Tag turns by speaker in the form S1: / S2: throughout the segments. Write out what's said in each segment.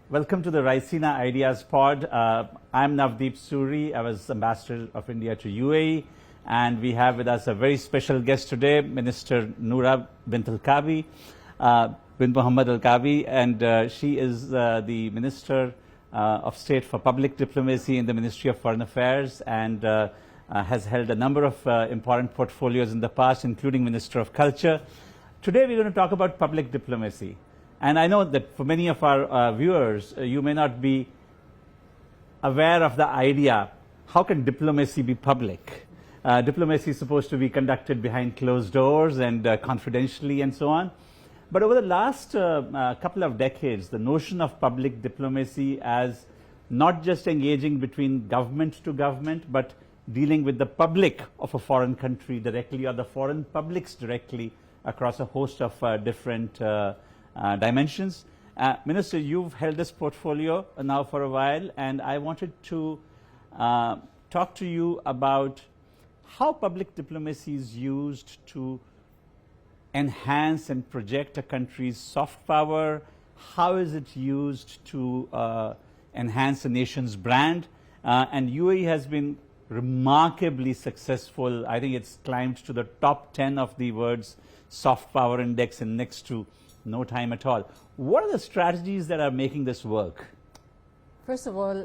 S1: Welcome to the Raisina Ideas Pod. I'm Navdeep Suri. I was Ambassador of India to UAE, and we have with us a very special guest today, Minister Noura Bint Kaabi, Bint Mohammed Kaabi, and she is the Minister of State for Public Diplomacy in the Ministry of Foreign Affairs, and has held a number of important portfolios in the past, including Minister of Culture. Today we're going to talk about public diplomacy. And I know that for many of our viewers, you may not be aware of the idea, how can diplomacy be public? Diplomacy is supposed to be conducted behind closed doors and confidentially and so on. But over the last couple of decades, the notion of public diplomacy as not just engaging between government to government, but dealing with the public of a foreign country directly or the foreign publics directly across a host of different dimensions. Minister, you've held this portfolio now for a while, and I wanted to talk to you about how public diplomacy is used to enhance and project a country's soft power. How is it used to enhance a nation's brand? And UAE has been remarkably successful. I think it's climbed to the top 10 of the world's soft power index in next to no time at all. What are the strategies that are making this work?
S2: First of all,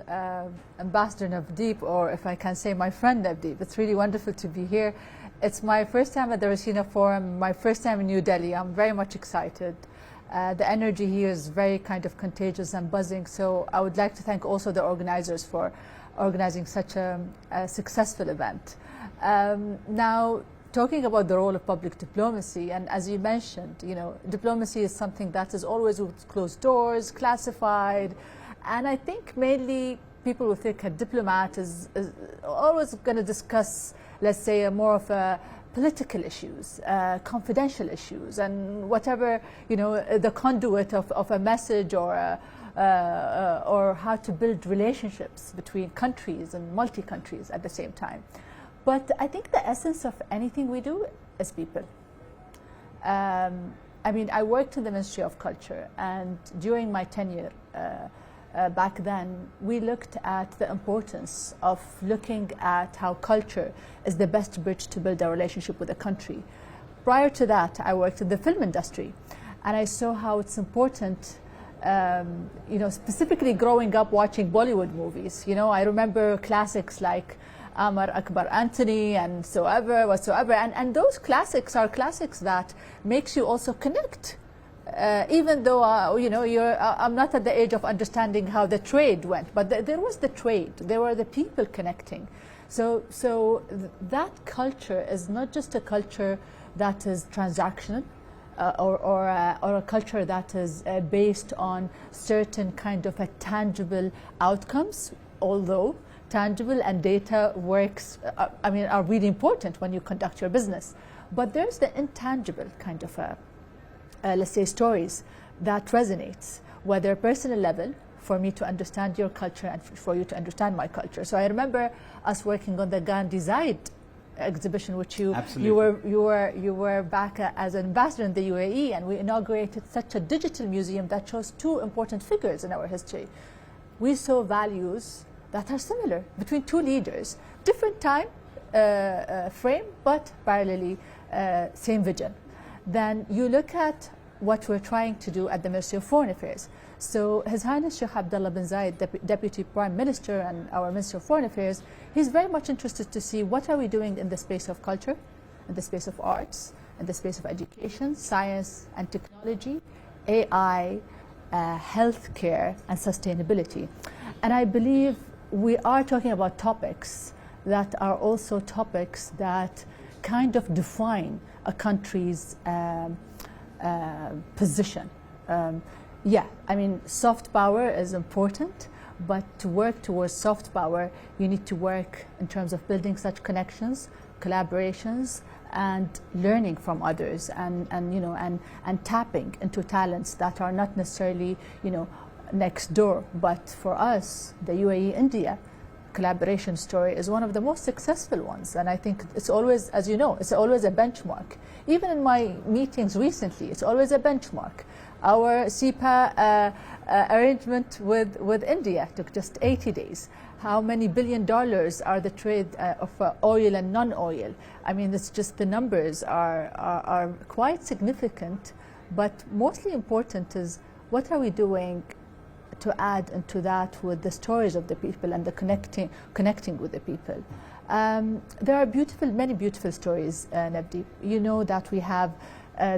S2: Ambassador Navdeep, or if I can say my friend Navdeep, it's really wonderful to be here. It's my first time at the Raisina Forum, my first time in New Delhi. I'm very much excited. The energy here is very kind of contagious and buzzing, so I would like to thank also the organizers for organizing such a successful event. Now, talking about the role of public diplomacy, and as you mentioned, diplomacy is something that is always with closed doors, classified, and I think mainly people will think a diplomat is always going to discuss, let's say, more of a political issues, confidential issues, and whatever, the conduit of a message or how to build relationships between countries and multi-countries at the same time. But I think the essence of anything we do is people. I mean, I worked in the Ministry of Culture, and during my tenure back then, we looked at the importance of looking at how culture is the best bridge to build a relationship with a country. Prior to that, I worked in the film industry, and I saw how it's important, specifically growing up watching Bollywood movies. I remember classics like Amar Akbar Anthony and whatsoever, and those classics are classics that makes you also connect. Even though I'm not at the age of understanding how the trade went, but there was the trade. There were the people connecting. So that culture is not just a culture that is transactional, or a culture that is based on certain kind of tangible outcomes, although tangible and data works, are really important when you conduct your business. But there's the intangible kind of, let's say, stories that resonates, whether personal level, for me to understand your culture and for you to understand my culture. So I remember us working on the Gandhi Zaid exhibition, which you were back as an ambassador in the UAE, and we inaugurated such a digital museum that shows two important figures in our history. We saw values that are similar between two leaders, different time frame, but parallelly same vision. Then you look at what we're trying to do at the Ministry of Foreign Affairs. So His Highness Sheikh Abdullah bin Zayed, Deputy Prime Minister and our Minister of Foreign Affairs, he's very much interested to see what are we doing in the space of culture, in the space of arts, in the space of education, science and technology, AI, healthcare and sustainability. And I believe we are talking about topics that are also topics that kind of define a country's position. Soft power is important, but to work towards soft power, you need to work in terms of building such connections, collaborations, and learning from others, and tapping into talents that are not necessarily next door. But for us, the UAE-India, collaboration story is one of the most successful ones, and I think it's always, as you know, it's always a benchmark. Even in my meetings recently, it's always a benchmark. Our CEPA arrangement with India took just 80 days. How many $1 billion are the trade of oil and non-oil? I mean, it's just the numbers are quite significant, but mostly important is what are we doing to add into that with the stories of the people and the connecting with the people. There are many beautiful stories, Navdeep. You know that we have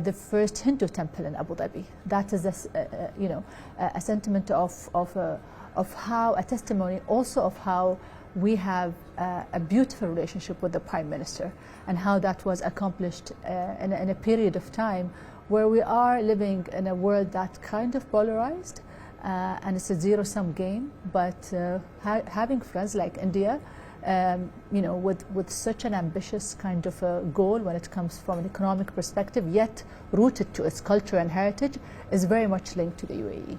S2: the first Hindu temple in Abu Dhabi. That is a sentiment of how, a testimony also of how we have a beautiful relationship with the Prime Minister, and how that was accomplished in a period of time where we are living in a world that kind of polarized, and it's a zero-sum game, but having friends like India, with such an ambitious kind of a goal when it comes from an economic perspective, yet rooted to its culture and heritage, is very much linked to the UAE.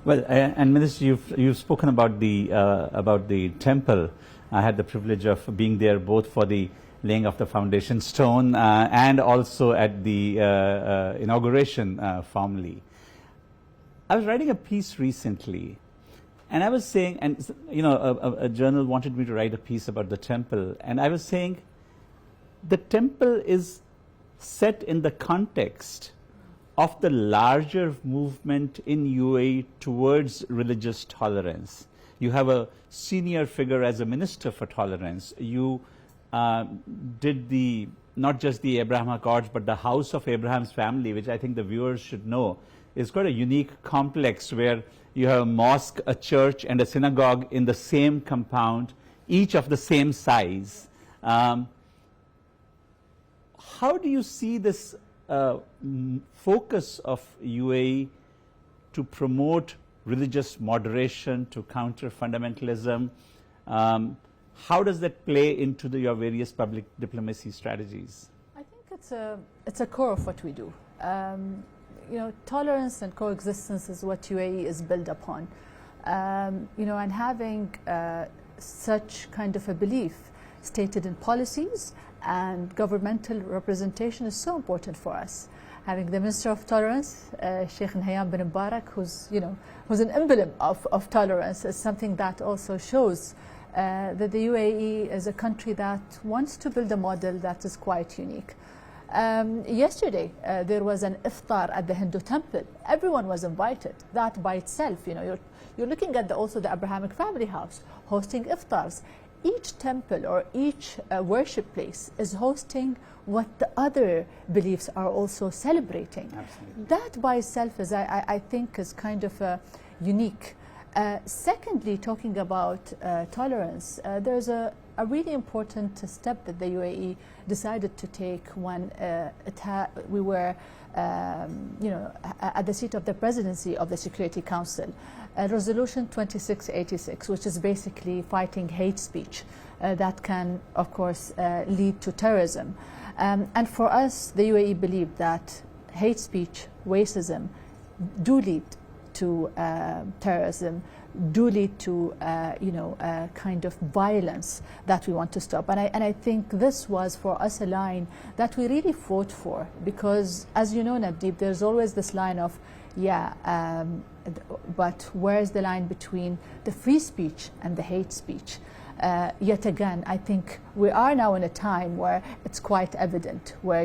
S1: Well, and Minister, you've spoken about the temple. I had the privilege of being there both for the laying of the foundation stone and also at the inauguration formally. I was writing a piece recently, and I was saying, and a journal wanted me to write a piece about the temple, and I was saying, the temple is set in the context of the larger movement in UAE towards religious tolerance. You have a senior figure as a minister for tolerance. You did not just the Abraham Accords, but the House of Abraham's Family, which I think the viewers should know is quite a unique complex where you have a mosque, a church, and a synagogue in the same compound, each of the same size. How do you see this focus of UAE to promote religious moderation, to counter fundamentalism? How does that play into your various public diplomacy strategies?
S2: I think it's a core of what we do. Tolerance and coexistence is what UAE is built upon. And having such kind of a belief stated in policies and governmental representation is so important for us. Having the Minister of Tolerance, Sheikh Nahyan bin Mubarak, who's an emblem of tolerance, is something that also shows that the UAE is a country that wants to build a model that is quite unique. Yesterday, there was an iftar at the Hindu temple. Everyone was invited. That by itself, you're looking at also the Abrahamic family house hosting iftars. Each temple or each worship place is hosting what the other beliefs are also celebrating.
S1: Absolutely.
S2: That by itself is, I think, is kind of unique. Secondly, talking about tolerance, there's a really important step that the UAE decided to take when we were at the seat of the presidency of the Security Council. Resolution 2686, which is basically fighting hate speech that can, of course, lead to terrorism. And for us, the UAE believed that hate speech, racism, do lead to terrorism, do lead to kind of violence that we want to stop. And I think this was for us a line that we really fought for, because as you know, Navdeep, there's always this line of, but where's the line between the free speech and the hate speech? Yet again, I think we are now in a time where it's quite evident, where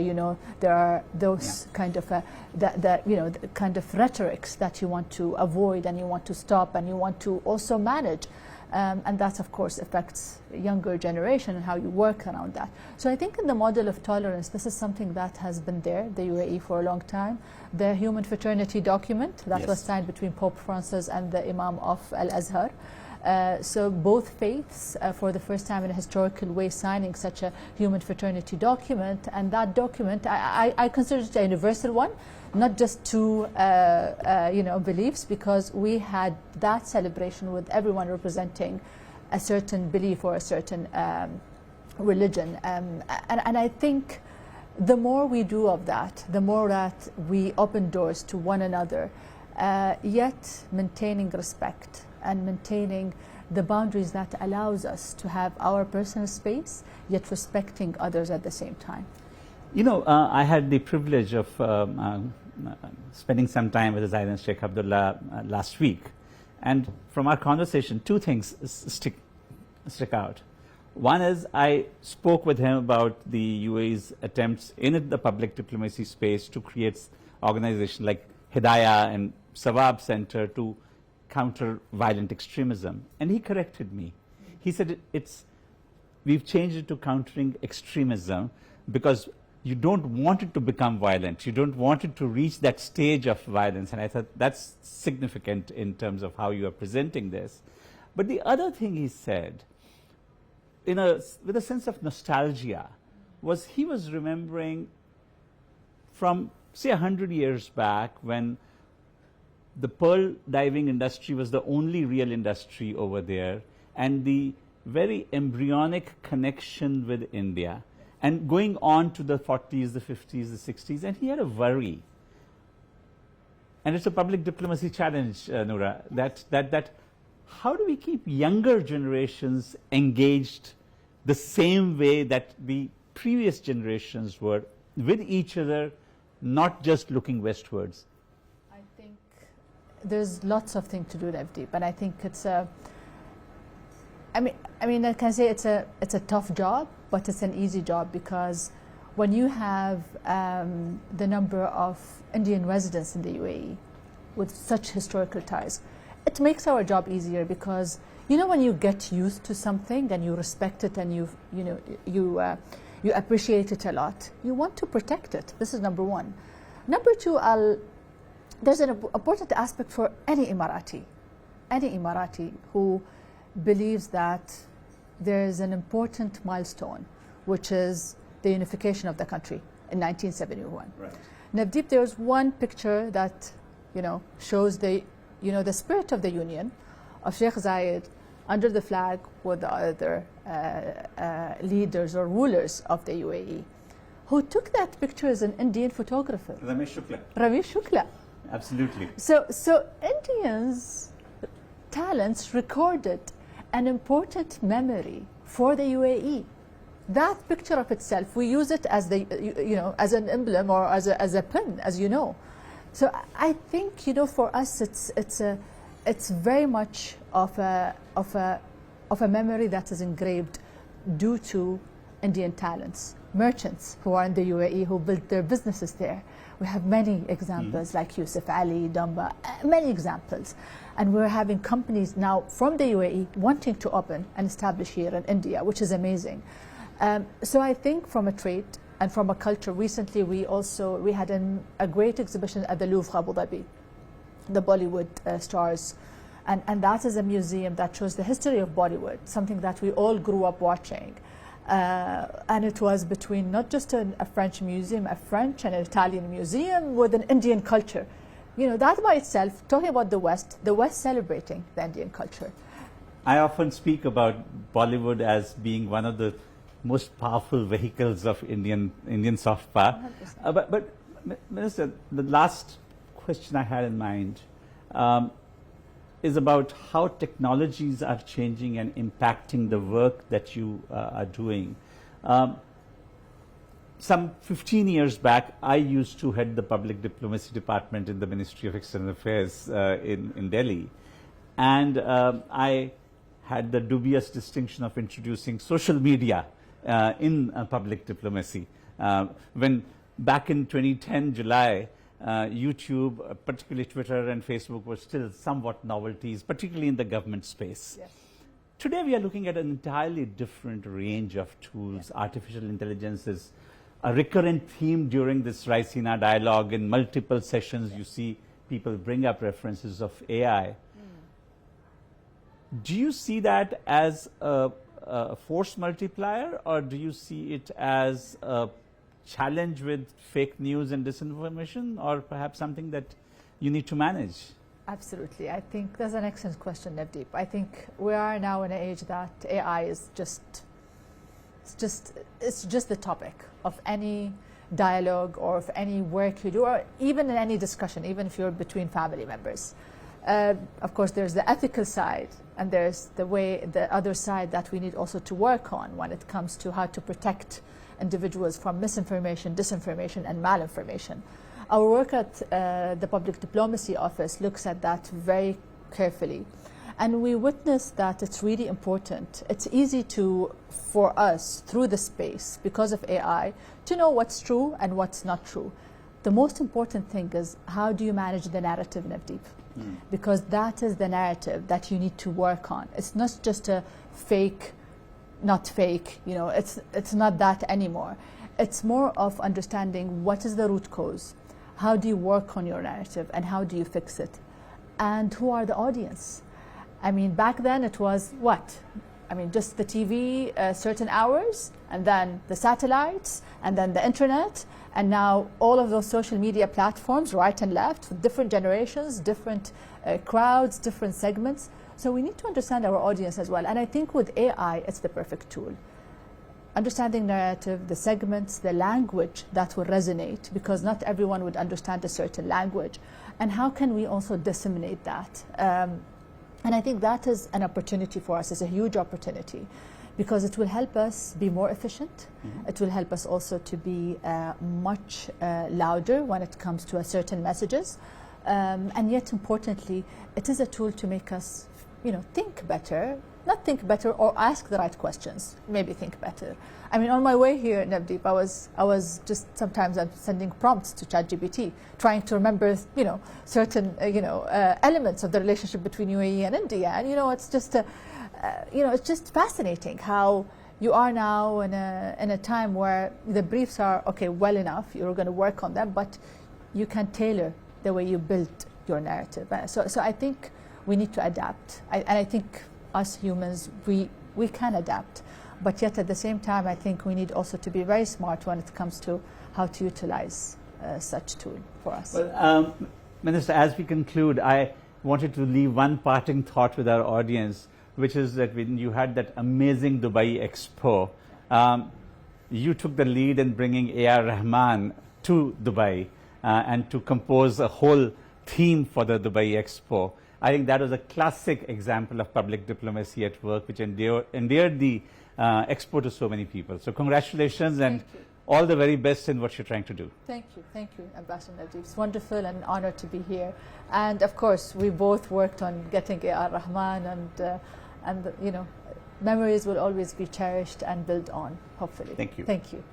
S2: there are those kind of the kind of rhetorics that you want to avoid and you want to stop and you want to also manage, and that of course affects younger generation and how you work around that. So I think in the model of tolerance, this is something that has been there, the UAE, for a long time. The Human Fraternity document that was signed between Pope Francis and the Imam of Al-Azhar. So both faiths, for the first time in a historical way, signing such a human fraternity document. And that document, I consider it a universal one, not just two beliefs, because we had that celebration with everyone representing a certain belief or a certain religion. And I think the more we do of that, the more that we open doors to one another, yet maintaining respect and maintaining the boundaries that allows us to have our personal space, yet respecting others at the same time.
S1: You know, I had the privilege of spending some time with His Highness Sheikh Abdullah last week, and from our conversation, two things stick out. One is I spoke with him about the UAE's attempts in the public diplomacy space to create organizations like Hidayah and Sawab Center to counter violent extremism, and he corrected me. He said we've changed it to countering extremism because you don't want it to become violent. You don't want it to reach that stage of violence. And I thought that's significant in terms of how you are presenting this. But the other thing he said, with a sense of nostalgia, was he was remembering from, say, 100 years back when the pearl diving industry was the only real industry over there, and the very embryonic connection with India, and going on to the 40s, the 50s, the 60s, and he had a worry. And it's a public diplomacy challenge, Noura, that how do we keep younger generations engaged the same way that the previous generations were with each other, not just looking westwards?
S2: I think there's lots of things to do, Navdeep, and I think it's a, I mean, I can say it's a tough job, but it's an easy job, because when you have the number of Indian residents in the UAE with such historical ties, it makes our job easier, because you know when you get used to something and you respect it and you appreciate it a lot, you want to protect it. This is number one. Number two, there's an important aspect for any Emirati who believes that there is an important milestone, which is the unification of the country in 1971.
S1: Right.
S2: Navdeep, there's one picture that shows the spirit of the union of Sheikh Zayed under the flag with the other leaders or rulers of the UAE. Who took that picture is an Indian photographer.
S1: Ramesh
S2: Shukla.
S1: Absolutely.
S2: So Indians' talents recorded an important memory for the UAE. That picture of itself, we use it as as an emblem or as a pin, as you know. So I think for us it's very much of a memory that is engraved due to Indian talents, merchants who are in the UAE who built their businesses there. We have many examples like Yusuf Ali, Damba, many examples. And we're having companies now from the UAE wanting to open and establish here in India, which is amazing. So I think from a trade and from a culture, recently we had a great exhibition at the Louvre, Abu Dhabi, the Bollywood stars. And that is a museum that shows the history of Bollywood, something that we all grew up watching. And it was between not just a French museum, a French and an Italian museum with an Indian culture. That by itself, talking about the West celebrating the Indian culture.
S1: I often speak about Bollywood as being one of the most powerful vehicles of Indian soft power. But Minister, the last question I had in mind is about how technologies are changing and impacting the work that you are doing. Some 15 years back, I used to head the public diplomacy department in the Ministry of External Affairs in Delhi. And I had the dubious distinction of introducing social media in public diplomacy. When back in 2010, July, YouTube, particularly Twitter and Facebook, were still somewhat novelties, particularly in the government space.
S2: Yes.
S1: Today we are looking at an entirely different range of tools. Yes. Artificial intelligence is a recurrent theme during this Raisina Dialogue. In multiple sessions, you see people bring up references of AI. Do you see that as a force multiplier, or do you see it as a challenge with fake news and disinformation, or perhaps something that you need to manage?
S2: Absolutely. I think that's an excellent question, Navdeep. I think we are now in an age that AI is it's just the topic of any dialogue or of any work you do, or even in any discussion, even if you're between family members. Of course, there's the ethical side, and there's the other side that we need also to work on when it comes to how to protect individuals from misinformation, disinformation, and malinformation. Our work at the Public Diplomacy Office looks at that very carefully. And we witness that it's really important. It's easy for us, through the space, because of AI, to know what's true and what's not true. The most important thing is, how do you manage the narrative, Navdeep? Because that is the narrative that you need to work on. It's not just a fake, not fake, it's not that anymore. It's more of understanding what is the root cause, how do you work on your narrative, and how do you fix it, and who are the audience. I mean, back then it was what? I mean, just the TV, certain hours, and then the satellites, and then the internet, and now all of those social media platforms, right and left, with different generations, different crowds, different segments. So we need to understand our audience as well. And I think with AI, it's the perfect tool. Understanding narrative, the segments, the language that will resonate, because not everyone would understand a certain language. And how can we also disseminate that? And I think that is an opportunity for us. It's a huge opportunity, because it will help us be more efficient. It will help us also to be much louder when it comes to certain messages. And yet, importantly, it is a tool to make us, think better. Not think better, or ask the right questions. Maybe think better. I mean, on my way here, Navdeep, I was just sometimes I'm sending prompts to ChatGPT, trying to remember, certain, elements of the relationship between UAE and India. And it's just, it's just fascinating how you are now in a time where the briefs are well enough. You're going to work on them, but you can tailor the way you build your narrative. So I think we need to adapt. And I think us humans, we can adapt, but yet at the same time, I think we need also to be very smart when it comes to how to utilize such tool for us.
S1: Well, Minister, as we conclude, I wanted to leave one parting thought with our audience, which is that when you had that amazing Dubai Expo, you took the lead in bringing A.R. Rahman to Dubai and to compose a whole theme for the Dubai Expo. I think that was a classic example of public diplomacy at work, which endeared the expo to so many people. So congratulations and all the very best in what you're trying to do.
S2: Thank you, Ambassador Navdeep. It's wonderful and an honor to be here. And of course, we both worked on getting A.R. Rahman, and memories will always be cherished and built on, hopefully.
S1: Thank you.
S2: Thank you.